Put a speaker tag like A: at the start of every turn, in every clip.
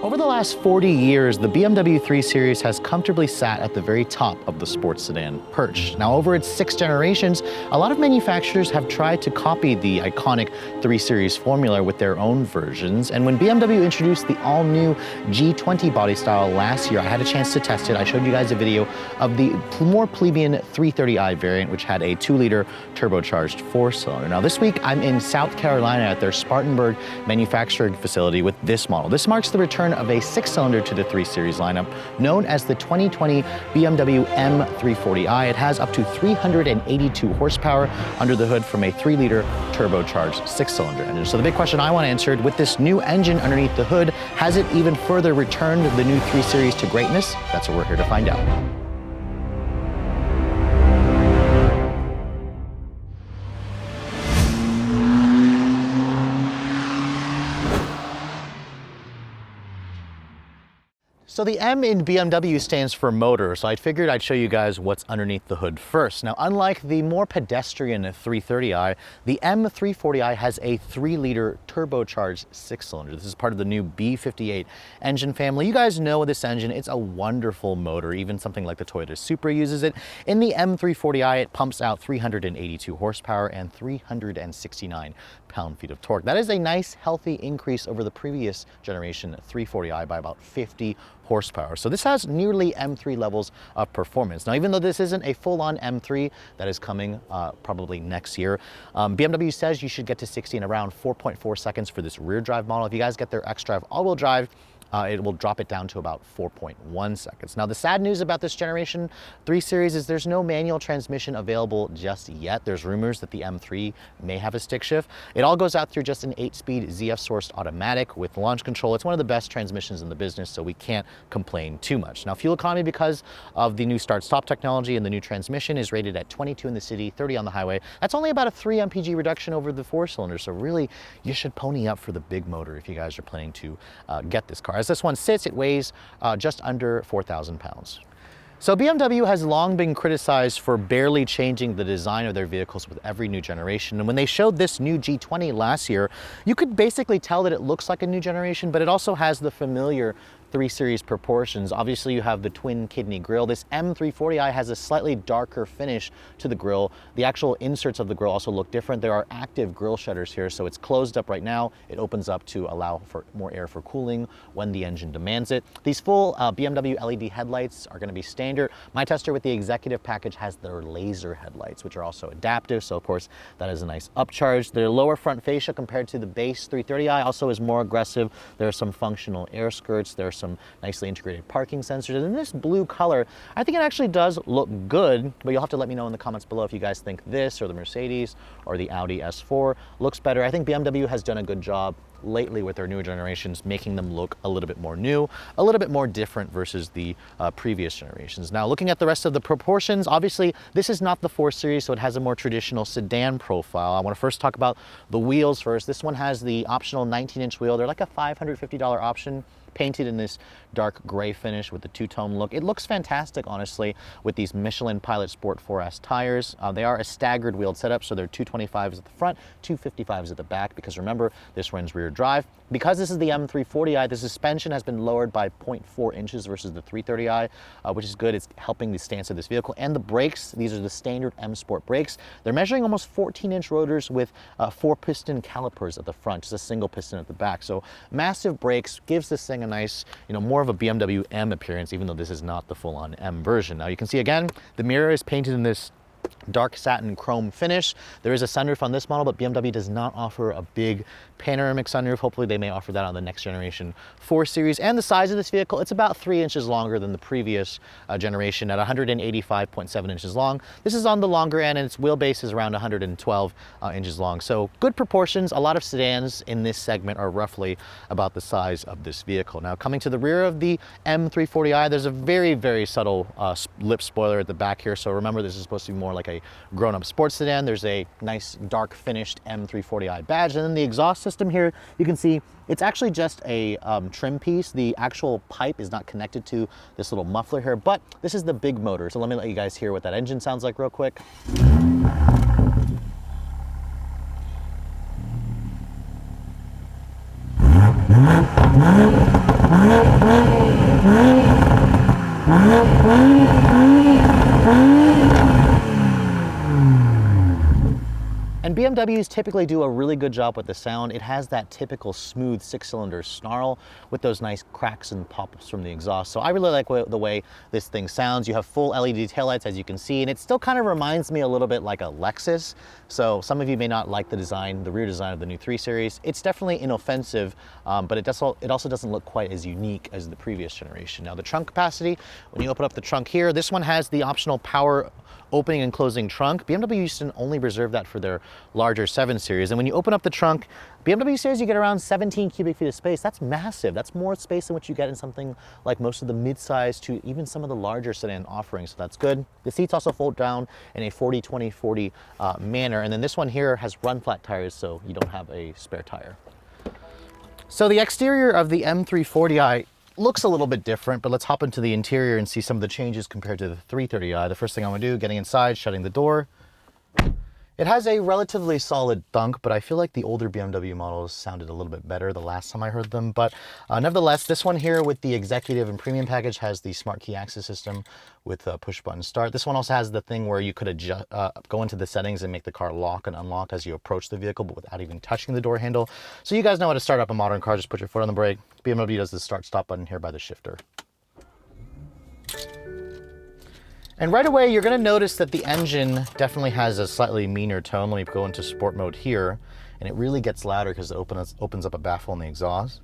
A: Over the last 40 years, the BMW 3 Series has comfortably sat at the very top of the sports sedan perch. Now, over its 6 generations, a lot of manufacturers have tried to copy the iconic 3 Series formula with their own versions. And when BMW introduced the all-new G20 body style last year, I had a chance to test it. I showed you guys a video of the more plebeian 330i variant, which had a 2-liter turbocharged 4-cylinder. Now, this week, I'm in South Carolina at their Spartanburg manufacturing facility with this model. This marks the return of a 6-cylinder to the 3 Series lineup, known as the 2020 BMW M340i. It has up to 382 horsepower under the hood from a 3-liter turbocharged 6-cylinder engine. So the big question I want answered, with this new engine underneath the hood, has it even further returned the new 3 Series to greatness? That's what we're here to find out. So the M in BMW stands for motor, so I figured I'd show you guys what's underneath the hood first. Now, unlike the more pedestrian 330i, the M340i has a 3-liter turbocharged 6-cylinder. This is part of the new B58 engine family. You guys know this engine, it's a wonderful motor. Even something like the Toyota Supra uses it. In the M340i, it pumps out 382 horsepower and 369 pound-feet of torque. That is a nice, healthy increase over the previous generation 340i by about 50 horsepower. So this has nearly M3 levels of performance. Now, even though this isn't a full-on M3 that is coming probably next year, BMW says you should get to 60 in around 4.4 seconds for this rear drive model. If you guys get their xDrive all-wheel drive, it will drop it down to about 4.1 seconds. Now, the sad news about this generation 3 Series is there's no manual transmission available just yet. There's rumors that the M3 may have a stick shift. It all goes out through just an 8-speed ZF-sourced automatic with launch control. It's one of the best transmissions in the business, so we can't complain too much. Now, fuel economy, because of the new start-stop technology and the new transmission, is rated at 22 in the city, 30 on the highway. That's only about a 3 mpg reduction over the 4-cylinder, so really, you should pony up for the big motor if you guys are planning to get this car. As this one sits, it weighs just under 4,000 pounds. So BMW has long been criticized for barely changing the design of their vehicles with every new generation. And when they showed this new G20 last year, you could basically tell that it looks like a new generation, but it also has the familiar 3 Series proportions. Obviously, you have the twin kidney grille. This M340i has a slightly darker finish to the grille. The actual inserts of the grille also look different. There are active grille shutters here, so it's closed up right now. It opens up to allow for more air for cooling when the engine demands it. These full BMW LED headlights are going to be standard. My tester with the executive package has their laser headlights, which are also adaptive, so of course that is a nice upcharge. Their lower front fascia compared to the base 330i also is more aggressive. There are some functional air skirts. There are some nicely integrated parking sensors. And in this blue color, I think it actually does look good, but you'll have to let me know in the comments below if you guys think this or the Mercedes or the Audi S4 looks better. I think BMW has done a good job lately with their newer generations, making them look a little bit more new, a little bit more different versus the previous generations. Now, looking at the rest of the proportions, obviously this is not the 4 Series, so it has a more traditional sedan profile. I want to first talk about the wheels first. This one has the optional 19-inch wheel. They're like a $550 option, painted in this dark gray finish with the two-tone look. It looks fantastic, honestly, with these Michelin Pilot Sport 4S tires. They are a staggered wheeled setup, so they're 225s at the front, 255s at the back, because remember, this runs rear drive. Because this is the M340i, the suspension has been lowered by 0.4 inches versus the 330i, which is good. It's helping the stance of this vehicle. And the brakes, these are the standard M Sport brakes. They're measuring almost 14-inch rotors with 4-piston calipers at the front, just a single piston at the back. So massive brakes, gives this thing a nice, more of a BMW M appearance, even though this is not the full-on M version. Now you can see again, the mirror is painted in this dark satin chrome finish. There is a sunroof on this model, but BMW does not offer a big panoramic sunroof. Hopefully they may offer that on the next generation 4 Series. And the size of this vehicle, it's about 3 inches longer than the previous generation at 185.7 inches long. This is on the longer end, and its wheelbase is around 112 inches long. So good proportions. A lot of sedans in this segment are roughly about the size of this vehicle. Now, coming to the rear of the M340i, there's a very, very subtle lip spoiler at the back here. So remember, this is supposed to be more more like a grown-up sports sedan. There's a nice dark finished M340i badge. And then the exhaust system here, you can see it's actually just a trim piece. The actual pipe is not connected to this little muffler here, but this is the big motor. So let me let you guys hear what that engine sounds like real quick. And BMWs typically do a really good job with the sound. It has that typical smooth 6-cylinder snarl with those nice cracks and pop-ups from the exhaust. So I really like the way this thing sounds. You have full LED taillights, as you can see, and it still kind of reminds me a little bit like a Lexus. So some of you may not like the design, the rear design of the new 3 Series. It's definitely inoffensive, but it also doesn't look quite as unique as the previous generation. Now the trunk capacity, when you open up the trunk here, this one has the optional power opening and closing trunk. BMW used to only reserve that for their larger 7 Series. And when you open up the trunk, BMW says you get around 17 cubic feet of space. That's massive. That's more space than what you get in something like most of the mid-size to even some of the larger sedan offerings. So that's good. The seats also fold down in a 40-20-40 manner. And then this one here has run flat tires, so you don't have a spare tire. So the exterior of the M340i looks a little bit different, but let's hop into the interior and see some of the changes compared to the 330i. The first thing I'm gonna do, getting inside, shutting the door. It has a relatively solid thunk, but I feel like the older BMW models sounded a little bit better the last time I heard them. But nevertheless, this one here with the executive and premium package has the smart key access system with a push button start. This one also has the thing where you could adjust, go into the settings and make the car lock and unlock as you approach the vehicle, but without even touching the door handle. So you guys know how to start up a modern car. Just put your foot on the brake. BMW does the start stop button here by the shifter. And right away, you're gonna notice that the engine definitely has a slightly meaner tone. Let me go into sport mode here, and it really gets louder because it opens up a baffle in the exhaust.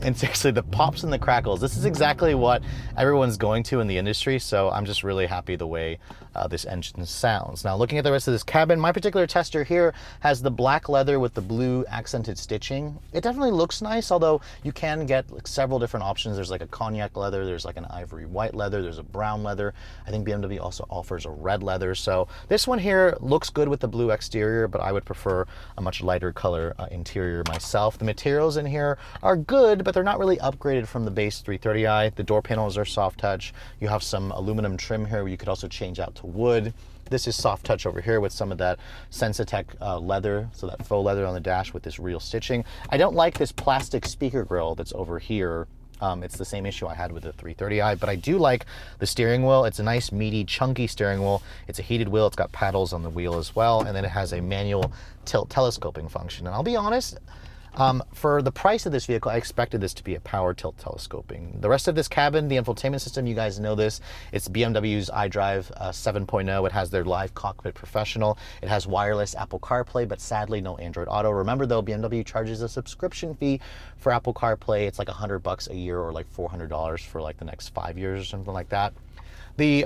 A: And seriously, the pops and the crackles, this is exactly what everyone's going to in the industry, so I'm just really happy the way this engine sounds. Now, looking at the rest of this cabin, my particular tester here has the black leather with the blue accented stitching. It definitely looks nice, although you can get like several different options. There's like a cognac leather, there's like an ivory white leather, there's a brown leather. I think BMW also offers a red leather. So this one here looks good with the blue exterior, but I would prefer a much lighter color interior myself. The materials in here are good, but they're not really upgraded from the base 330i. The door panels are soft touch. You have some aluminum trim here where you could also change out to wood. This is soft touch over here with some of that Sensatec leather, so that faux leather on the dash with this real stitching. I don't like this plastic speaker grill that's over here. It's the same issue I had with the 330i, but I do like the steering wheel. It's a nice, meaty, chunky steering wheel. It's a heated wheel. It's got paddles on the wheel as well, and then it has a manual tilt telescoping function. And I'll be honest, for the price of this vehicle, I expected this to be a power tilt telescoping. The rest of this cabin, the infotainment system, you guys know this. It's BMW's iDrive 7.0. It has their live cockpit professional. It has wireless Apple CarPlay, but sadly no Android Auto. Remember though, BMW charges a subscription fee for Apple CarPlay. It's like $100 a year or like $400 for like the next 5 years or something like that. The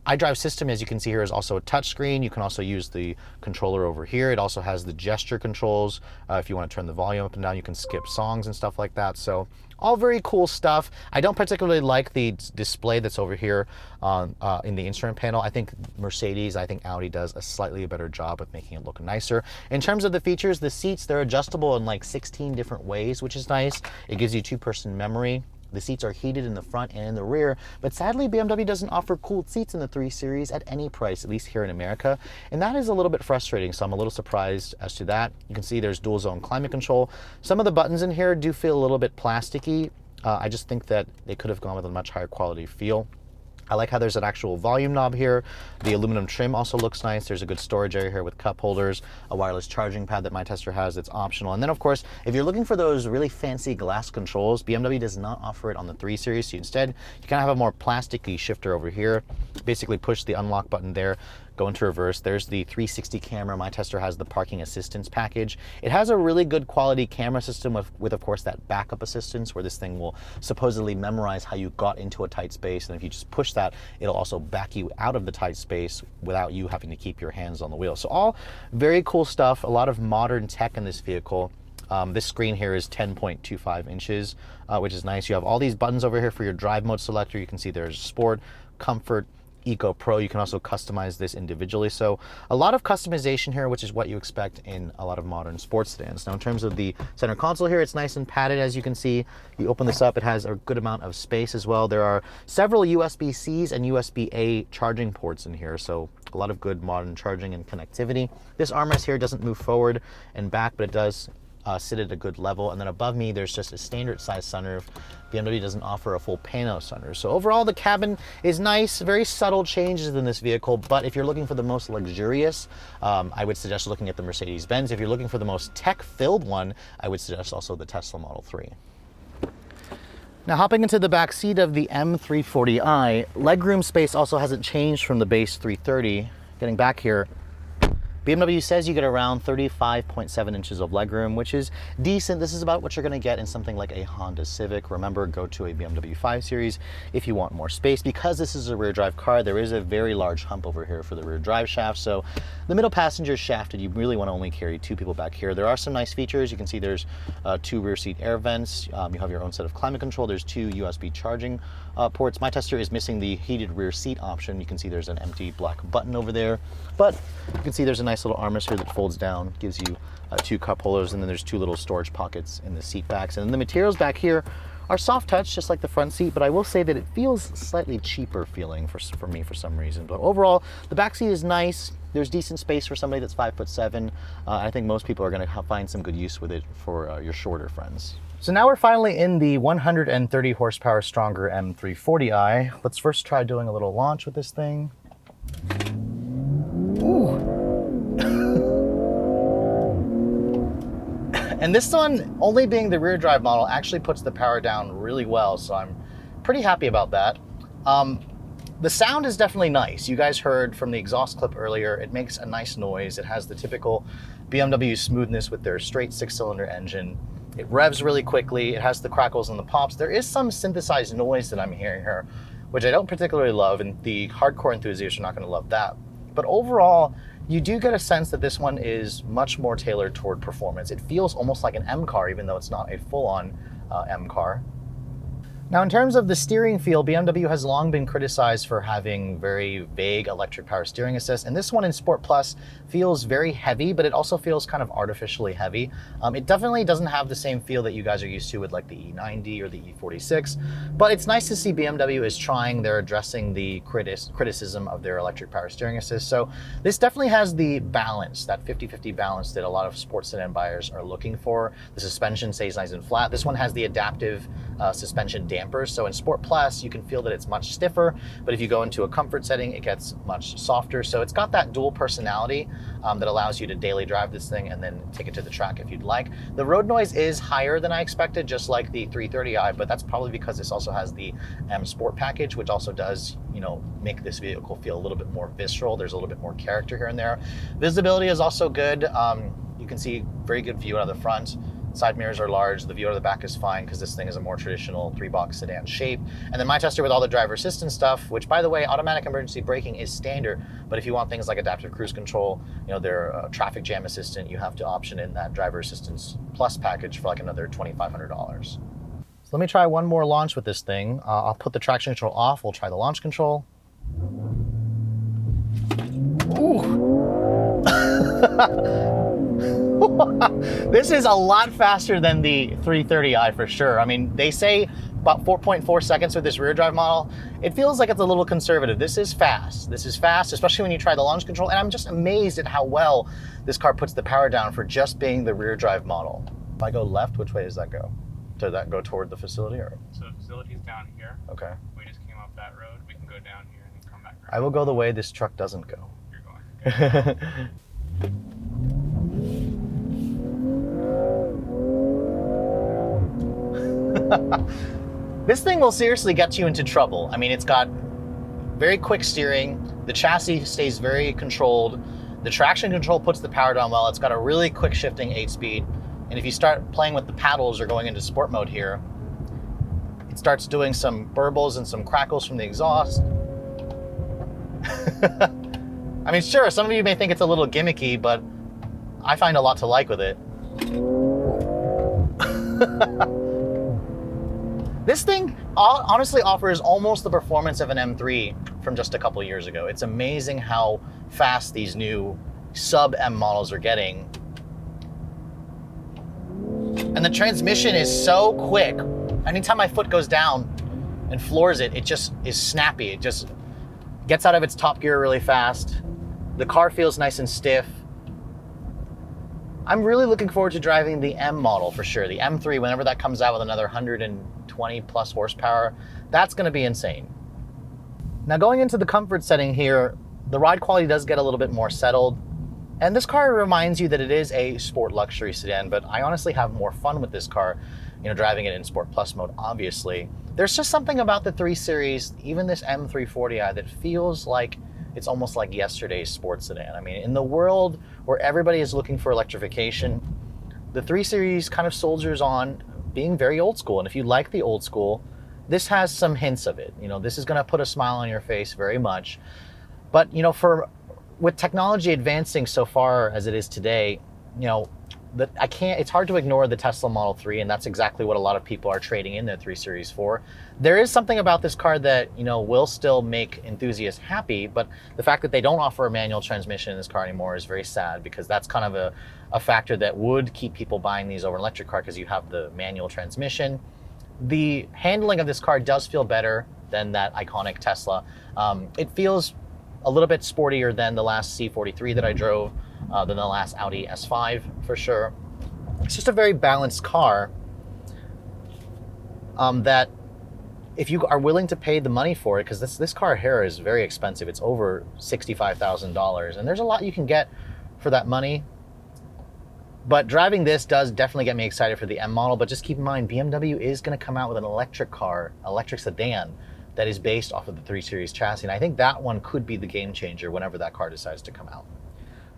A: iDrive system, as you can see here, is also a touchscreen. You can also use the controller over here. It also has the gesture controls. If you want to turn the volume up and down, you can skip songs and stuff like that. So all very cool stuff. I don't particularly like the display that's over here in the instrument panel. I think Mercedes, I think Audi does a slightly better job of making it look nicer. In terms of the features, the seats, they're adjustable in like 16 different ways, which is nice. It gives you 2-person memory. The seats are heated in the front and in the rear, but sadly BMW doesn't offer cooled seats in the 3 Series at any price, at least here in America, and that is a little bit frustrating, so I'm a little surprised as to that. You can see there's dual zone climate control. Some of the buttons in here do feel a little bit plasticky. I just think that they could have gone with a much higher quality feel. I like how there's an actual volume knob here. The aluminum trim also looks nice. There's a good storage area here with cup holders, a wireless charging pad that my tester has that's optional. And then of course, if you're looking for those really fancy glass controls, BMW does not offer it on the 3 Series. So instead, you kind of have a more plasticky shifter over here. Basically push the unlock button there, go into reverse. There's the 360 camera. My tester has the parking assistance package. It has a really good quality camera system with of course that backup assistance where this thing will supposedly memorize how you got into a tight space, and if you just push that, it'll also back you out of the tight space without you having to keep your hands on the wheel. So all very cool stuff, a lot of modern tech in this vehicle. This screen here is 10.25 inches, which is nice. You have all these buttons over here for your drive mode selector. You can see there's sport, comfort, Eco Pro. You can also customize this individually. So a lot of customization here, which is what you expect in a lot of modern sports sedans. Now in terms of the center console here, it's nice and padded, as you can see. You open this up, it has a good amount of space as well. There are several USB-Cs and USB-A charging ports in here, so a lot of good modern charging and connectivity. This armrest here doesn't move forward and back, but it does sit at a good level. And then above me, there's just a standard size sunroof. BMW doesn't offer a full pano sunroof. So overall, the cabin is nice, very subtle changes in this vehicle. But if you're looking for the most luxurious, I would suggest looking at the Mercedes-Benz. If you're looking for the most tech-filled one, I would suggest also the Tesla Model 3. Now hopping into the back seat of the M340i, legroom space also hasn't changed from the base 330. Getting back here, BMW says you get around 35.7 inches of legroom, which is decent. This is about what you're going to get in something like a Honda Civic. Remember, go to a BMW 5 Series if you want more space. Because this is a rear drive car, there is a very large hump over here for the rear drive shaft. So the middle passenger is shafted. You really want to only carry 2 people back here. There are some nice features. You can see there's 2 rear seat air vents. You have your own set of climate control. There's 2 USB charging ports. My tester is missing the heated rear seat option. You can see there's an empty black button over there, but you can see there's a nice little armrest here that folds down, gives you 2 cup holders, and then there's 2 little storage pockets in the seat backs. And the materials back here are soft touch, just like the front seat, but I will say that it feels slightly cheaper feeling for me for some reason. But overall, the back seat is nice. There's decent space for somebody that's 5'7". I think most people are going to find some good use with it for your shorter friends. So now we're finally in the 130 horsepower stronger M340i. Let's first try doing a little launch with this thing. Ooh. And this one, only being the rear drive model, actually puts the power down really well, so I'm pretty happy about that. The sound is definitely nice. You guys heard from the exhaust clip earlier, it makes a nice noise. It has the typical BMW smoothness with their straight 6-cylinder engine. It revs really quickly. It has the crackles and the pops. There is some synthesized noise that I'm hearing here, which I don't particularly love, and the hardcore enthusiasts are not going to love that. But overall, you do get a sense that this one is much more tailored toward performance. It feels almost like an M car, even though it's not a full-on M car. Now, in terms of the steering feel, BMW has long been criticized for having very vague electric power steering assist, and this one in Sport Plus feels very heavy, but it also feels kind of artificially heavy. It definitely doesn't have the same feel that you guys are used to with like the E90 or the E46, but it's nice to see BMW is trying. They're addressing the criticism of their electric power steering assist. So this definitely has the balance, that 50-50 balance that a lot of sports sedan buyers are looking for. The suspension stays nice and flat. This one has the adaptive suspension dampers. So in Sport Plus, you can feel that it's much stiffer, but if you go into a comfort setting, it gets much softer. So it's got that dual personality that allows you to daily drive this thing and then take it to the track if you'd like. The road noise is higher than I expected, just like the 330i, but that's probably because this also has the M Sport package, which also does, you know, make this vehicle feel a little bit more visceral. There's a little bit more character here and there. Visibility is also good. You can see very good view out of the front. Side mirrors are large. The view out of the back is fine because this thing is a more traditional 3-box sedan shape. And then my tester with all the driver assistance stuff, which by the way, automatic emergency braking is standard, but if you want things like adaptive cruise control, you know, their traffic jam assistant, you have to option in that driver assistance plus package for like another $2,500. So let me try one more launch with this thing. I'll put the traction control off. We'll try the launch control. Ooh. This is a lot faster than the 330i for sure. I mean, they say about 4.4 seconds with this rear drive model. It feels like it's a little conservative. This is fast. This is fast, especially when you try the launch control. And I'm just amazed at how well this car puts the power down for just being the rear drive model. If I go left, which way does that go? Does that go toward the facility or?
B: So the facility's down here.
A: Okay.
B: We just came up that road. We can go down here and then come back around.
A: I will go the way this truck doesn't go.
B: You're going.
A: This thing will seriously get you into trouble. I mean, it's got very quick steering. The chassis stays very controlled. The traction control puts the power down well. It's got a really quick shifting 8-speed. And if you start playing with the paddles or going into sport mode here, it starts doing some burbles and some crackles from the exhaust. I mean, sure, some of you may think it's a little gimmicky, but I find a lot to like with it. This thing honestly offers almost the performance of an M3 from just a couple of years ago. It's amazing how fast these new sub-M models are getting. And the transmission is so quick. Anytime my foot goes down and floors it, it just is snappy. It just gets out of its top gear really fast. The car feels nice and stiff. I'm really looking forward to driving the M model for sure. The M3, whenever that comes out with another 120 plus horsepower, that's gonna be insane. Now going into the comfort setting here, the ride quality does get a little bit more settled. And this car reminds you that it is a sport luxury sedan, but I honestly have more fun with this car, driving it in Sport Plus mode, obviously. There's just something about the 3 Series, even this M340i, that feels like it's almost like yesterday's sports sedan. I mean, in the world where everybody is looking for electrification, the 3 Series kind of soldiers on being very old school. And if you like the old school, this has some hints of it. This is gonna put a smile on your face very much. But, with technology advancing so far as it is today, it's hard to ignore the Tesla Model 3, and that's exactly what a lot of people are trading in their 3 Series for. There is something about this car that, will still make enthusiasts happy, but the fact that they don't offer a manual transmission in this car anymore is very sad, because that's kind of a factor that would keep people buying these over an electric car, because you have the manual transmission. The handling of this car does feel better than that iconic Tesla. It feels a little bit sportier than the last C43 that I drove, than the last Audi S5 for sure. It's just a very balanced car that if you are willing to pay the money for it, because this car here is very expensive. It's over $65,000, and there's a lot you can get for that money. But driving this does definitely get me excited for the M model, but just keep in mind, BMW is gonna come out with an electric car, electric sedan, that is based off of the 3 Series chassis. And I think that one could be the game changer whenever that car decides to come out.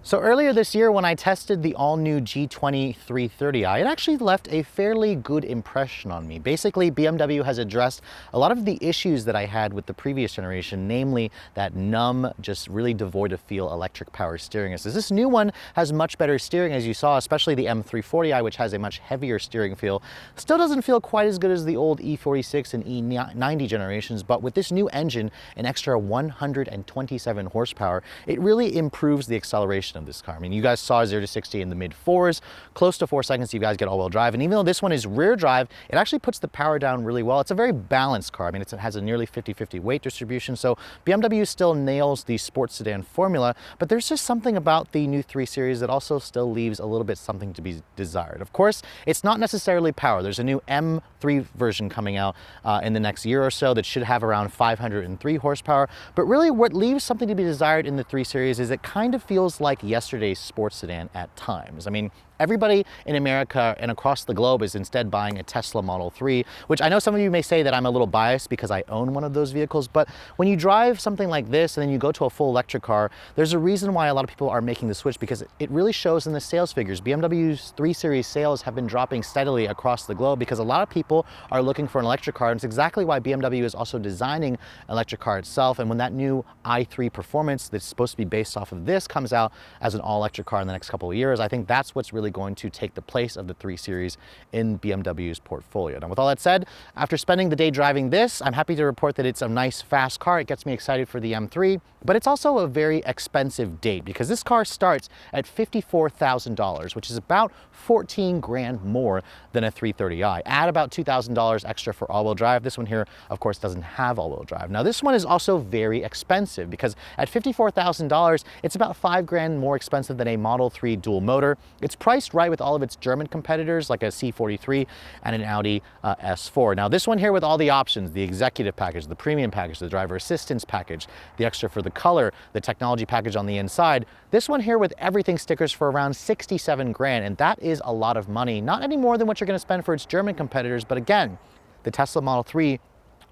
A: So earlier this year, when I tested the all-new G20 330i, it actually left a fairly good impression on me. Basically, BMW has addressed a lot of the issues that I had with the previous generation, namely that numb, just really devoid of feel electric power steering assist. This new one has much better steering, as you saw, especially the M340i, which has a much heavier steering feel. Still doesn't feel quite as good as the old E46 and E90 generations, but with this new engine, an extra 127 horsepower, it really improves the acceleration of this car. I mean, you guys saw 0 to 60 in the mid 4s, close to 4 seconds, you guys get all-wheel drive. And even though this one is rear drive, it actually puts the power down really well. It's a very balanced car. I mean, it has a nearly 50-50 weight distribution, so BMW still nails the sports sedan formula, but there's just something about the new 3 Series that also still leaves a little bit something to be desired. Of course, it's not necessarily power. There's a new M3 version coming out in the next year or so that should have around 503 horsepower, but really what leaves something to be desired in the 3 Series is it kind of feels like yesterday's sports sedan at times. I mean, everybody in America and across the globe is instead buying a Tesla Model 3, which I know some of you may say that I'm a little biased because I own one of those vehicles, but when you drive something like this and then you go to a full electric car, there's a reason why a lot of people are making the switch, because it really shows in the sales figures. BMW's 3 Series sales have been dropping steadily across the globe because a lot of people are looking for an electric car, and it's exactly why BMW is also designing an electric car itself. And when that new i3 Performance that's supposed to be based off of this comes out as an all-electric car in the next couple of years, I think that's what's really going to take the place of the 3 Series in BMW's portfolio. Now, with all that said, after spending the day driving this, I'm happy to report that it's a nice, fast car. It gets me excited for the M3, but it's also a very expensive date because this car starts at $54,000, which is about 14 grand more than a 330i. Add about $2,000 extra for all-wheel drive. This one here, of course, doesn't have all-wheel drive. Now, this one is also very expensive because at $54,000, it's about 5 grand more expensive than a Model 3 dual motor. It's priced right with all of its German competitors like a C43 and an Audi S4. Now, this one here with all the options, the executive package, the premium package, the driver assistance package, the extra for the color, the technology package on the inside, this one here with everything stickers for around 67 grand, and that is a lot of money. Not any more than what you're going to spend for its German competitors, but again, the Tesla Model 3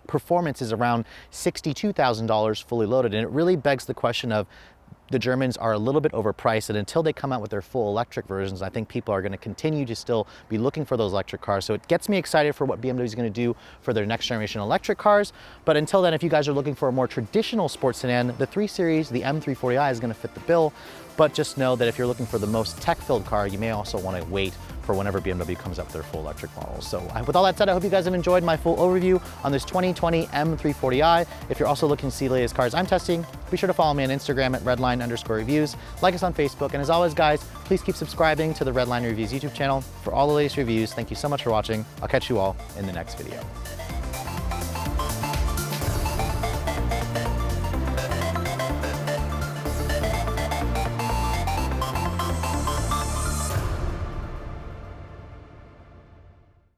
A: Performance is around $62,000 fully loaded, and it really begs the question of the Germans are a little bit overpriced, and until they come out with their full electric versions, I think people are going to continue to still be looking for those electric cars. So it gets me excited for what BMW is going to do for their next generation electric cars. But until then, if you guys are looking for a more traditional sports sedan, the 3 Series, the M340i is going to fit the bill. But just know that if you're looking for the most tech-filled car, you may also want to wait for whenever BMW comes up with their full electric models. So with all that said, I hope you guys have enjoyed my full overview on this 2020 M340i. If you're also looking to see the latest cars I'm testing, be sure to follow me on Instagram at redline_reviews, like us on Facebook, and as always guys, please keep subscribing to the Redline Reviews YouTube channel for all the latest reviews. Thank you so much for watching. I'll catch you all in the next video.